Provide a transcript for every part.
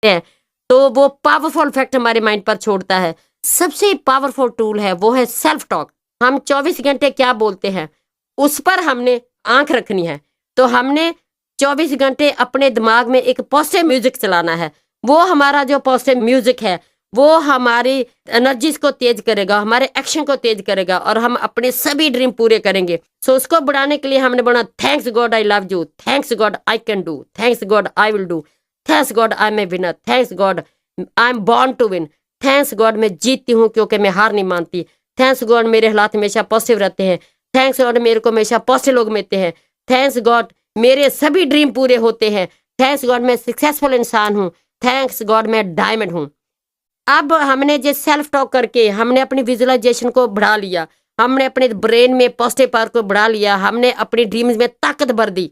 हैं तो वो पावरफुल इफेक्ट हमारे माइंड पर छोड़ता है। सबसे पावरफुल टूल है वो है सेल्फ टॉक। हम 24 घंटे क्या बोलते हैं उस पर हमने आंख रखनी है। तो हमने 24 घंटे अपने दिमाग में एक पॉजिटिव म्यूजिक चलाना है। वो हमारा जो पॉजिटिव म्यूजिक है वो हमारी एनर्जीज को तेज करेगा, हमारे एक्शन को तेज करेगा और हम अपने सभी ड्रीम पूरे करेंगे। सो उसको बढ़ाने के लिए हमने बोला thanks god I love you, thanks god I can do, thanks god I will do, thanks god I am a winner, thanks god I am born to win, thanks god मैं जीतती हूँ क्योंकि मैं हार नहीं मानती, थैंक्स गॉड मेरे हालात हमेशा पॉजिटिव रहते हैं, थैंक्स गॉड मेरे को हमेशा पॉजिटिव लोग मिलते हैं, थैंक्स गॉड मेरे सभी ड्रीम पूरे होते हैं, थैंक्स गॉड मैं सक्सेसफुल इंसान हूँ, थैंक्स गॉड मैं डायमंड हूँ। अब हमने जो सेल्फ टॉक करके हमने अपनी विजुअलाइजेशन को बढ़ा लिया, हमने अपने ब्रेन में पॉजिटिव पावर को बढ़ा लिया, हमने अपनी ड्रीम्स में ताकत भर दी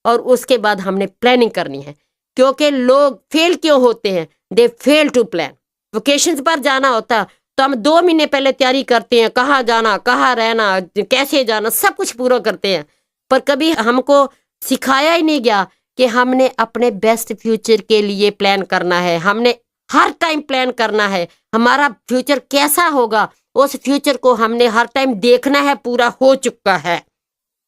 और उसके बाद हमने प्लानिंग करनी है। क्योंकि लोग फेल क्यों होते हैं? दे फेल टू प्लान। वेकेशंस पर जाना होता तो हम 2 महीने पहले तैयारी करते हैं, कहाँ जाना, कहाँ रहना, कैसे जाना, सब कुछ पूरा करते हैं, पर कभी हमको सिखाया ही नहीं गया कि हमने अपने बेस्ट फ्यूचर के लिए प्लान करना है। हमने हर टाइम प्लान करना है, हमारा फ्यूचर कैसा होगा उस फ्यूचर को हमने हर टाइम देखना है पूरा हो चुका है।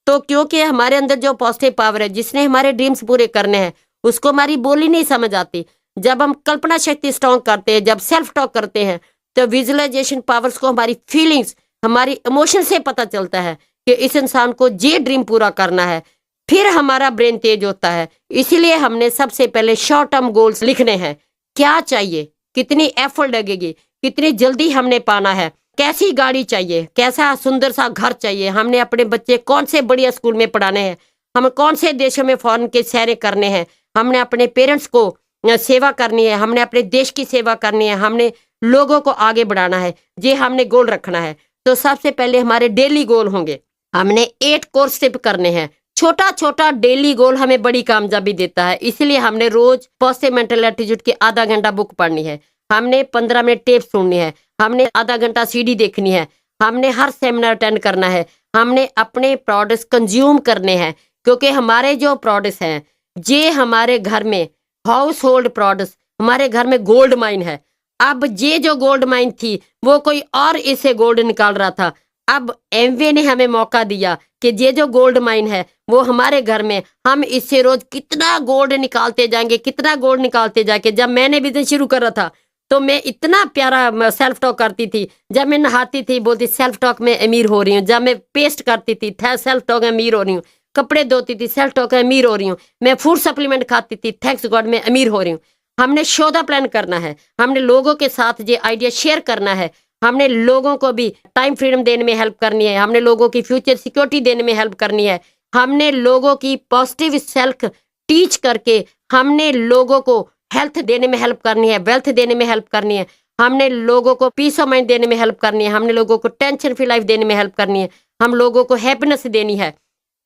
तो क्योंकि हमारे अंदर जो पॉजिटिव पावर है जिसने हमारे ड्रीम्स पूरे करने हैं उसको हमारी बोली नहीं समझ आती। जब हम कल्पना शक्ति स्ट्रॉन्ग करते हैं, जब सेल्फ टॉक करते हैं तो विजुअलाइजेशन पावर्स को हमारी फीलिंग्स, हमारी इमोशन से पता चलता है कि इस इंसान को ये ड्रीम पूरा करना है। फिर हमारा ब्रेन तेज होता है। इसीलिए हमने सबसे पहले शॉर्ट टर्म गोल्स लिखने हैं। क्या चाहिए, कितनी एफर्ट लगेगी, कितनी जल्दी हमने पाना है, कैसी गाड़ी चाहिए, कैसा सुंदर सा घर चाहिए, हमने अपने बच्चे कौन से बढ़िया स्कूल में पढ़ाने हैं, हम कौन से देशों में फॉरेन के सैरे करने हैं, हमने अपने पेरेंट्स को सेवा करनी है, हमने अपने देश की सेवा करनी है, हमने लोगों को आगे बढ़ाना है, ये हमने गोल रखना है। तो सबसे पहले हमारे डेली गोल होंगे। हमने 8 कोर्स स्टेप करने हैं। छोटा छोटा डेली गोल हमें बड़ी कामयाबी देता है। इसलिए हमने रोज पॉजिटिव मेंटल एटीट्यूड की आधा घंटा बुक पढ़नी है, हमने 15 मिनट टेप सुननी है, हमने आधा घंटा सीडी देखनी है, हमने हर सेमिनार अटेंड करना है, हमने अपने प्रोडक्ट्स कंज्यूम करने हैं। क्योंकि हमारे जो प्रोडक्ट्स हैं ये हमारे घर में हाउस होल्ड प्रोडक्ट्स, हमारे घर में गोल्ड माइन है। अब ये जो गोल्ड माइन थी वो कोई और इसे गोल्ड निकाल रहा था। अब एमवे ने हमें मौका दिया कि ये जो गोल्ड माइन है वो हमारे घर में, हम इससे रोज कितना गोल्ड निकालते जाएंगे, कितना गोल्ड निकालते जाके। जब मैंने बिजनेस शुरू करा था तो मैं इतना प्यारा सेल्फ टॉक करती थी। जब मैं नहाती थी बोलती सेल्फ टॉक में अमीर हो रही हूँ, जब मैं पेस्ट करती थी सेल्फ टॉक में अमीर हो रही हूँ, कपड़े धोती थी सेल्फ टॉक में अमीर हो रही हूँ, मैं फूड सप्लीमेंट खाती थी थैंक्स गॉड में अमीर हो रही हूँ। हमने शोधा प्लान करना है, हमने लोगों के साथ ये आइडिया शेयर करना है, हमने लोगों को भी टाइम फ्रीडम देने में हेल्प करनी है, हमने लोगों की फ्यूचर सिक्योरिटी देने में हेल्प करनी है, हमने लोगों की पॉजिटिव सेल्फ टीच करके हमने लोगों को हेल्थ देने में हेल्प करनी है, वेल्थ देने में हेल्प करनी है, हमने लोगों को पीस ऑफ माइंड देने में हेल्प करनी है, हमने लोगों को टेंशन फ्री लाइफ देने में हेल्प करनी है, हम लोगों को हैप्पीनेस देनी है।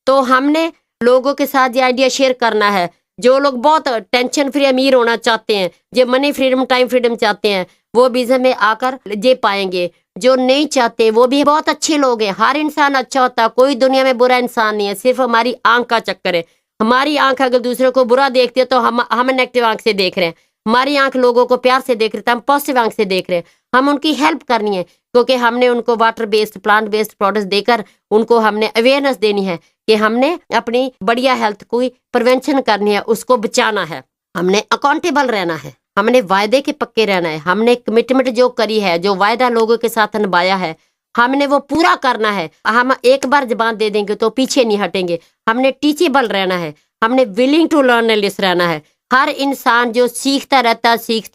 तो हमने लोगों के साथ ये आइडिया शेयर करना है। जो लोग बहुत टेंशन फ्री अमीर होना चाहते हैं, जो मनी फ्रीडम टाइम फ्रीडम चाहते हैं, वो बिजनेस में आकर ये पाएंगे। जो नहीं चाहते वो भी बहुत अच्छे लोग हैं। हर इंसान अच्छा होता है, कोई दुनिया में बुरा इंसान नहीं है, सिर्फ हमारी आंख का चक्कर है। हमारी आंख अगर दूसरे को बुरा देखती है तो हम नेगेटिव आंख से देख रहे हैं, हमारी आंख लोगों को प्यार से देख रहे हैं, हम पॉजिटिव आंख से देख रहे हैं। हम उनकी हेल्प करनी है क्योंकि हमने उनको water based plant based products देकर उनको हमने अवेयरनेस देनी है कि हमने अपनी बढ़िया हेल्थ को प्रिवेंशन करनी है, उसको बचाना है। हमने अकाउंटेबल रहना है, हमने वायदे के पक्के रहना है, हमने कमिटमेंट जो करी है, जो वायदा लोगों के साथ निभाया है, हमने वो पूरा करना है। हम एक बार जबान दे देंगे तो पीछे नहीं हटेंगे। हमने टीचेबल रहना है, हमने विलिंग टू लर्न लिस्ट रहना है। हर इंसान जो सीखता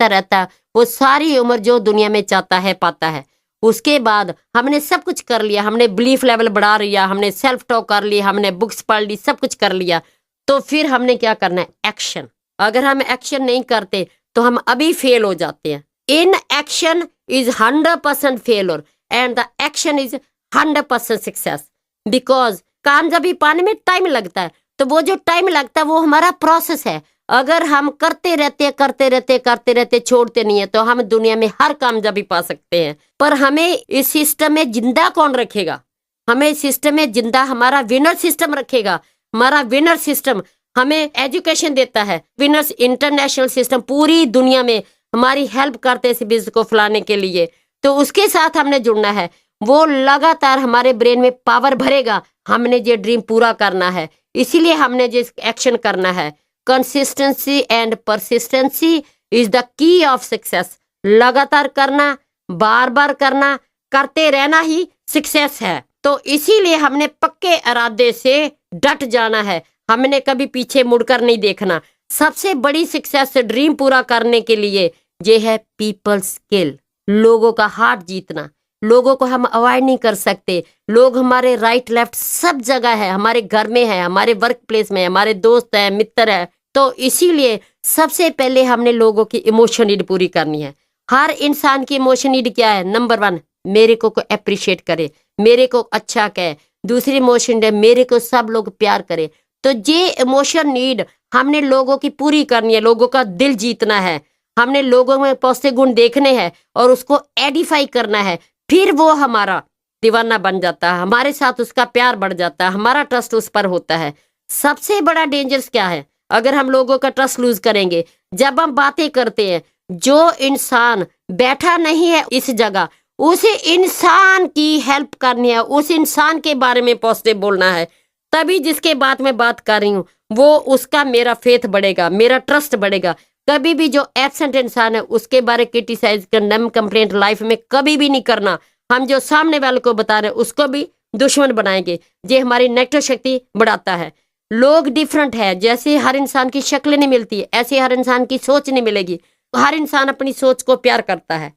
रहता वो सारी उम्र जो दुनिया में चाहता है पाता है। उसके बाद हमने सब कुछ कर लिया, हमने बिलीफ लेवल बढ़ा लिया, हमने सेल्फ टॉक कर ली, हमने बुक्स पढ़ ली, सब कुछ कर लिया। तो फिर हमने क्या करना है? एक्शन। अगर हम एक्शन नहीं करते तो हम अभी फेल हो जाते हैं। In action is 100% failure and the action is 100% success. Because कामयाबी पाने में टाइम लगता है, तो वो जो टाइम लगता है वो हमारा प्रोसेस है। अगर हम करते रहते छोड़ते नहीं है तो हम दुनिया में हर कामयाबी पा सकते हैं। पर हमें इस सिस्टम में जिंदा कौन रखेगा? हमें इस सिस्टम में जिंदा हमारा विनर सिस्टम रखेगा। हमारा विनर सिस्टम हमें एजुकेशन देता है। विनर्स इंटरनेशनल सिस्टम पूरी दुनिया में हमारी हेल्प करते हैं इस बिजनेस को फैलाने के लिए। तो उसके साथ हमने जुड़ना है, वो लगातार हमारे ब्रेन में पावर भरेगा। हमने ये ड्रीम पूरा करना है, इसीलिए हमने जो एक्शन करना है। Consistency and persistency is the key of success. लगातार करना, बार बार करना, करते रहना ही सक्सेस है। तो इसीलिए हमने पक्के इरादे से डट जाना है, हमने कभी पीछे मुड़कर नहीं देखना। सबसे बड़ी सक्सेस ड्रीम पूरा करने के लिए ये है पीपल स्किल, लोगों का हार्ट जीतना। लोगों को हम अवॉइड नहीं कर सकते। लोग हमारे राइट लेफ्ट सब जगह है, हमारे घर में है, हमारे वर्क प्लेस में है, हमारे दोस्त है, मित्र है। तो इसीलिए सबसे पहले हमने लोगों की इमोशन नीड पूरी करनी है। हर इंसान की इमोशन नीड क्या है? नंबर 1, मेरे को अप्रिशिएट करे, मेरे को अच्छा कहे। दूसरी इमोशन है, मेरे को सब लोग प्यार करे। तो ये इमोशन नीड हमने लोगों की पूरी करनी है, लोगों का दिल जीतना है। हमने लोगों में पॉजिटिव गुण देखने हैं और उसको एडिफाई करना है। फिर वो हमारा दीवाना बन जाता है, हमारे साथ उसका प्यार बढ़ जाता है, हमारा ट्रस्ट उस पर होता है। सबसे बड़ा डेंजर्स क्या है? अगर हम लोगों का ट्रस्ट लूज करेंगे। जब हम बातें करते हैं, जो इंसान बैठा नहीं है इस जगह, उस इंसान की हेल्प करनी है, उस इंसान के बारे में पॉजिटिव बोलना है। तभी जिसके बात में बात कर रही हूँ वो उसका मेरा फेथ बढ़ेगा, मेरा ट्रस्ट बढ़ेगा। कभी भी जो एब्सेंट इंसान है उसके बारे क्रिटिसाइज करना, कंप्लेंट लाइफ में कभी भी नहीं करना। हम जो सामने वाले को बता रहे हैं उसको भी दुश्मन बनाएंगे, ये हमारी नेगेटिव शक्ति बढ़ाता है। लोग डिफरेंट है, जैसे हर इंसान की शक्ल नहीं मिलती है ऐसे हर इंसान की सोच नहीं मिलेगी। हर इंसान अपनी सोच को प्यार करता है,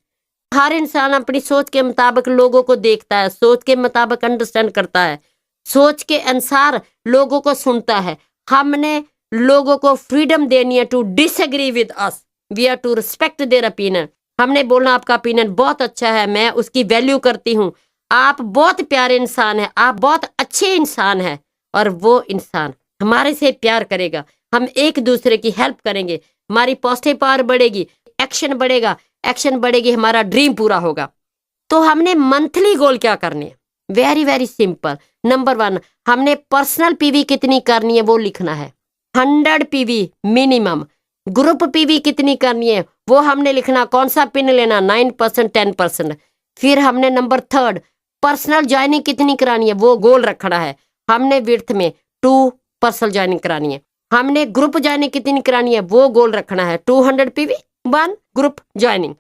हर इंसान अपनी सोच के मुताबिक लोगों को देखता है, सोच के मुताबिक अंडरस्टैंड करता है, सोच के अनुसार लोगों को सुनता है। हमने लोगों को फ्रीडम देनी है to disagree with us, we are to respect their opinion. हमने बोलना आपका ओपिनियन बहुत अच्छा है, मैं उसकी वैल्यू करती हूँ, आप बहुत प्यारे इंसान है, आप बहुत अच्छे इंसान है। और वो इंसान हमारे से प्यार करेगा, हम एक दूसरे की हेल्प करेंगे, हमारी पॉजिटिव पावर बढ़ेगी, एक्शन बढ़ेगा, एक्शन बढ़ेगी, हमारा ड्रीम पूरा होगा। तो हमने मंथली गोल क्या करने हैं? Very very simple. नंबर 1, हमने पर्सनल पीवी कितनी करनी है वो लिखना है, 100 पीवी मिनिमम। ग्रुप पीवी कितनी करनी है वो हमने लिखना, कौन सा पिन लेना, 9%, 10%। फिर हमने नंबर 3, पर्सनल ज्वाइनिंग कितनी करानी है वो गोल रखना है। हमने विड्थ में 2 पर्सनल ज्वाइनिंग करानी है। हमने ग्रुप ज्वाइनिंग कितनी करानी है वो गोल रखना है, 200 पीवी 1 ग्रुप ज्वाइनिंग।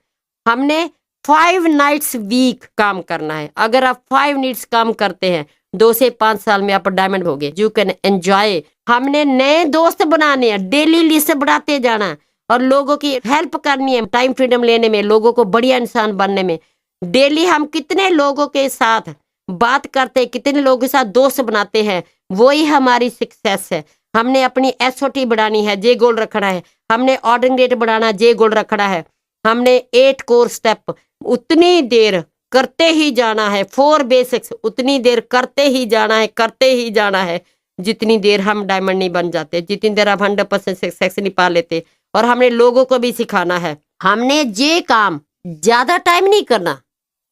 हमने 5 नाइट्स वीक काम करना है। अगर आप 5 नाइट्स काम करते हैं 2 से 5 साल में आप डायमंड हो गए, यू कैन एंजॉय। हमने नए दोस्त बनाने हैं, डेली लिस्ट बढ़ाते जाना है और लोगों की हेल्प करनी है, टाइम फ्रीडम लेने में, लोगों को बढ़िया इंसान बनने में। डेली हम कितने लोगों के साथ बात करते हैं, कितने लोगों के साथ दोस्त बनाते हैं, वही हमारी सक्सेस है। हमने अपनी SOT बढ़ानी है, जे गोल रखना है। हमने ऑर्डरिंग रेट बढ़ाना, जे गोल रखना है। हमने 8 कोर स्टेप उतनी देर करते ही जाना है, 4 बेसिक्स उतनी देर करते ही जाना है, करते ही जाना है जितनी देर हम डायमंड नहीं बन जाते, जितनी देर आप 100% सक्सेस नहीं पा लेते। और हमने लोगों को भी सिखाना है, हमने ये काम ज्यादा टाइम नहीं करना।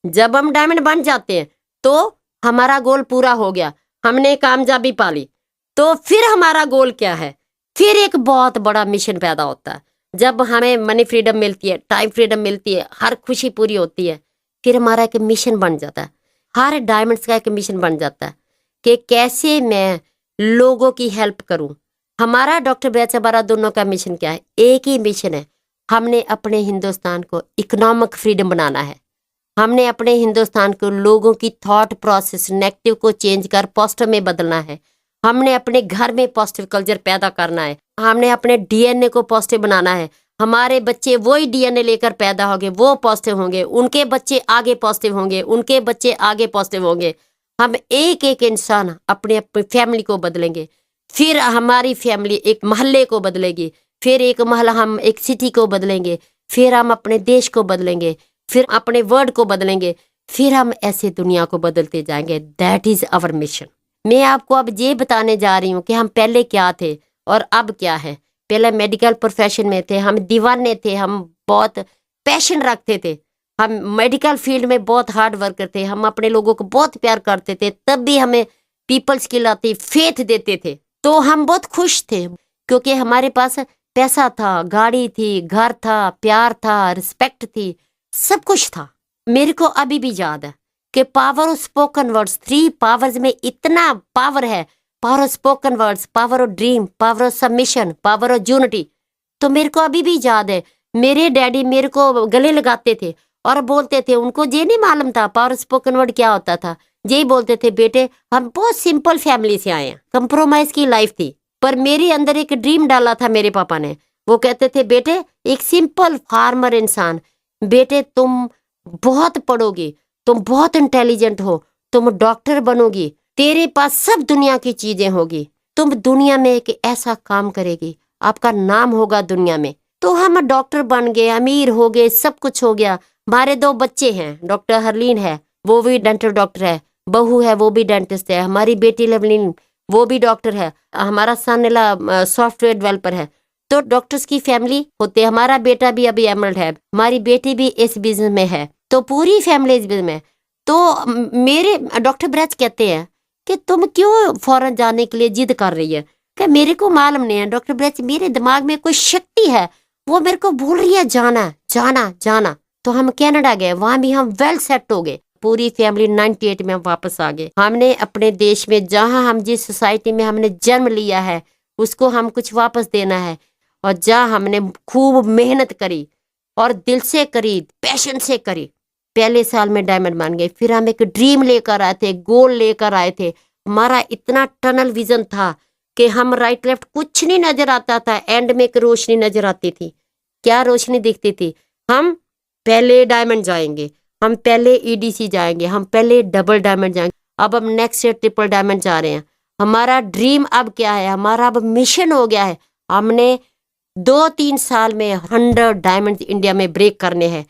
जब हम डायमंड बन जाते हैं तो हमारा गोल पूरा हो गया, हमने कामयाबी पा ली। तो फिर हमारा गोल क्या है? फिर एक बहुत बड़ा मिशन पैदा होता है। जब हमें मनी फ्रीडम मिलती है, टाइम फ्रीडम मिलती है, हर खुशी पूरी होती है, फिर हमारा एक मिशन बन जाता है। हर डायमंड्स का एक मिशन बन जाता है कि कैसे मैं लोगों की हेल्प करूं। हमारा डॉक्टर बैचबारा दोनों का मिशन क्या है? एक ही मिशन है, हमने अपने हिंदुस्तान को इकोनॉमिक फ्रीडम बनाना है। हमने अपने हिंदुस्तान को लोगों की थॉट प्रोसेस नेगेटिव को चेंज कर पॉजिटिव में बदलना है। हमने अपने घर में पॉजिटिव कल्चर पैदा करना है। हमने अपने DNA को पॉजिटिव बनाना है। हमारे बच्चे वही DNA लेकर पैदा होंगे, वो पॉजिटिव होंगे, उनके बच्चे आगे पॉजिटिव होंगे, उनके बच्चे आगे पॉजिटिव होंगे। हम एक एक इंसान अपने अपनी फैमिली को बदलेंगे, फिर हमारी फैमिली एक मोहल्ले को बदलेगी, फिर एक मोहल्ला हम एक सिटी को बदलेंगे, फिर हम अपने देश को बदलेंगे, फिर अपने वर्ल्ड को बदलेंगे, फिर हम ऐसे दुनिया को बदलते जाएंगे। That is our mission. मैं आपको अब ये बताने जा रही हूँ कि हम पहले क्या थे और अब क्या है। पहले मेडिकल प्रोफेशन में थे, हम दीवाने थे, हम बहुत पैशन रखते थे, हम मेडिकल फील्ड में बहुत हार्ड वर्कर थे, हम अपने लोगों को बहुत प्यार करते थे, तब भी हमें पीपल स्किल आती, फेथ देते थे, तो हम बहुत खुश थे। क्योंकि हमारे पास पैसा था, गाड़ी थी, घर था, प्यार था, रिस्पेक्ट थी, सब कुछ था। मेरे को अभी भी याद है कि power of spoken words, 3 powers में इतना पावर है। Power of spoken words, power of dream, power of submission, power of unity. तो मेरे को अभी भी याद है, मेरे डैडी मेरे को गले लगाते थे और बोलते थे, उनको ये नहीं मालूम था पावर ऑफ स्पोकन वर्ड क्या होता था। यही बोलते थे, बेटे हम बहुत सिंपल फैमिली से आए हैं, कंप्रोमाइज की लाइफ थी, पर मेरे अंदर एक ड्रीम डाला था मेरे पापा ने। वो कहते थे, बेटे एक सिंपल फार्मर इंसान, बेटे तुम बहुत पढ़ोगी, तुम बहुत इंटेलिजेंट हो, तुम डॉक्टर बनोगी, तेरे पास सब दुनिया की चीजें होगी, तुम दुनिया में एक ऐसा काम करेगी, आपका नाम होगा दुनिया में। तो हम डॉक्टर बन गए, अमीर हो गए, सब कुछ हो गया। हमारे 2 बच्चे हैं, डॉक्टर हरलीन है, वो भी डेंटल डॉक्टर है, बहू है वो भी डेंटिस्ट है, हमारी बेटी लवलीन वो भी डॉक्टर है, हमारा सन सॉफ्टवेयर डेवलपर है। तो डॉक्टर्स की फैमिली होते, हमारा बेटा भी अभी एमरल्ड है, हमारी बेटी भी इस बिजनेस में है, तो पूरी फैमिली इस बिजनेस में। तो मेरे डॉक्टर ब्रैच कहते हैं कि तुम क्यों फॉरेन जाने के लिए जिद कर रही है? कि मेरे को मालूम नहीं है डॉक्टर ब्रैच, मेरे दिमाग में कोई शक्ति है, वो मेरे को बोल रही है जाना जाना जाना। तो हम कनाडा गए, वहां भी हम वेल सेट हो गए, पूरी फैमिली 98 में हम वापस आ गए। हमने अपने देश में, जहां हम जिस सोसाइटी में हमने जन्म लिया है, उसको हम कुछ वापस देना है। और जहाँ हमने खूब मेहनत करी और दिल से करी, पैशन से करी, पहले साल में डायमंड बन गए। फिर हम एक ड्रीम लेकर आए थे, गोल लेकर आए थे। हमारा इतना टनल विजन था कि हम राइट लेफ्ट कुछ नहीं नजर आता था, एंड में एक रोशनी नजर आती थी। क्या रोशनी दिखती थी? हम पहले डायमंड जाएंगे, हम पहले ईडीसी जाएंगे, हम पहले डबल डायमंड जाएंगे, अब हम नेक्स्ट ईयर ट्रिपल डायमंड जा रहे हैं। हमारा ड्रीम अब क्या है, हमारा अब मिशन हो गया है, हमने 2-3 साल में 100 डायमंड इंडिया में ब्रेक करने हैं।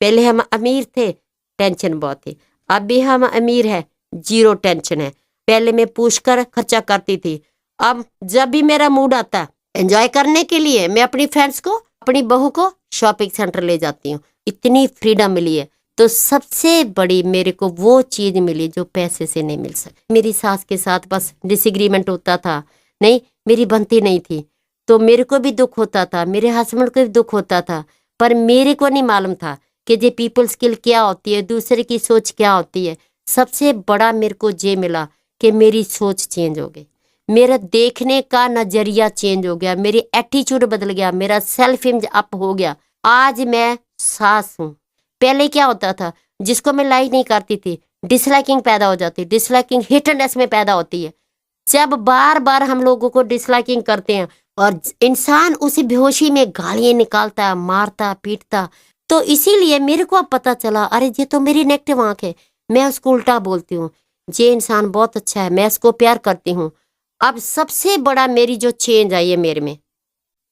पहले हम अमीर थे, टेंशन बहुत थी, अब भी हम अमीर है, 0 टेंशन है। पहले मैं पूछ कर खर्चा करती थी, अब जब भी मेरा मूड आता है एंजॉय करने के लिए, मैं अपनी फ्रेंड्स को, अपनी बहू को शॉपिंग सेंटर ले जाती हूँ। इतनी फ्रीडम मिली है। तो सबसे बड़ी मेरे को वो चीज मिली जो पैसे से नहीं मिल सकती। मेरी सास के साथ बस डिसएग्रीमेंट होता था, नहीं मेरी बनती नहीं थी, तो मेरे को भी दुख होता था, मेरे हस्बैंड को भी दुख होता था, पर मेरे को नहीं मालूम था कि ये पीपल स्किल क्या होती है, दूसरे की सोच क्या होती है। सबसे बड़ा मेरे को ये मिला कि मेरी सोच चेंज हो गई, मेरा देखने का नजरिया चेंज हो गया, मेरी एटीट्यूड बदल गया, मेरा सेल्फ इमेज अप हो गया। आज मैं सास हूँ। पहले क्या होता था, जिसको मैं लाइक नहीं करती थी, डिसलाइकिंग पैदा हो जाती, डिसलाइकिंग हिटनेस में पैदा होती है। जब बार बार हम लोगों को डिसलाइकिंग करते हैं और इंसान उसी बेहोशी में गालियां निकालता है, मारता पीटता, तो इसीलिए मेरे को अब पता चला, अरे ये तो मेरी नेगेटिव आंख है, मैं उसको उल्टा बोलती हूँ, ये इंसान बहुत अच्छा है, मैं उसको प्यार करती हूँ। अब सबसे बड़ा मेरी जो चेंज आई है मेरे में,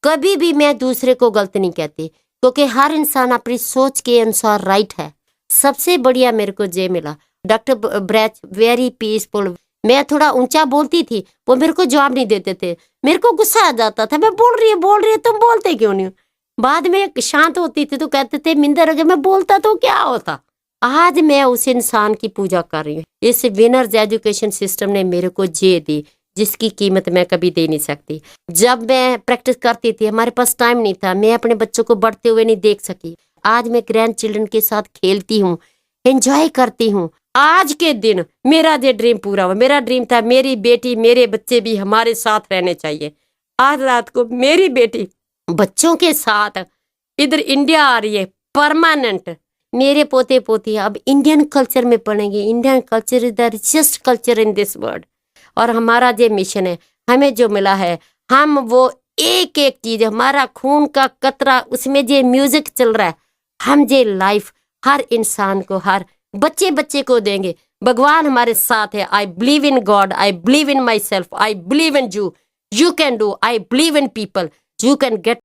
कभी भी मैं दूसरे को गलत नहीं कहती, क्योंकि हर इंसान अपनी सोच के अनुसार राइट है। सबसे बढ़िया मेरे को ये मिला, डॉक्टर ब्रैच वेरी पीसफुल। मैं थोड़ा ऊंचा बोलती थी, वो मेरे को जवाब नहीं देते थे, मेरे को गुस्सा आ जाता था, मैं बोल रही है तुम बोलते क्यों नहीं हो। बाद में शांत होती थी तो कहते थे, मिंदर अगर मैं बोलता तो क्या होता। आज मैं उस इंसान की पूजा कर रही हूँ। इस विनर्स एजुकेशन सिस्टम ने मेरे को ये दी जिसकी कीमत मैं कभी दे नहीं सकती। जब मैं प्रैक्टिस करती थी, हमारे पास टाइम नहीं था, मैं अपने बच्चों को बढ़ते हुए नहीं देख सकी। आज मैं ग्रैंड चिल्ड्रन के साथ खेलती हूँ, एंजॉय करती हूँ। आज के दिन मेरा ये ड्रीम पूरा हुआ। मेरा ड्रीम था मेरी बेटी, मेरे बच्चे भी हमारे साथ रहने चाहिए। आज रात को मेरी बेटी बच्चों के साथ इधर इंडिया आ रही है परमानेंट। मेरे पोते पोती अब इंडियन कल्चर में पढ़ेंगे। Indian culture is the richest culture in this world. और हमारा जो मिशन है, हमें जो मिला है, हम वो एक एक चीज, हमारा खून का कतरा उसमें जो म्यूजिक चल रहा है, हम ये लाइफ हर इंसान को, हर बच्चे बच्चे को देंगे। भगवान हमारे साथ है। I believe in God, I believe in my self, I believe in you, you can do, I believe in people, you can get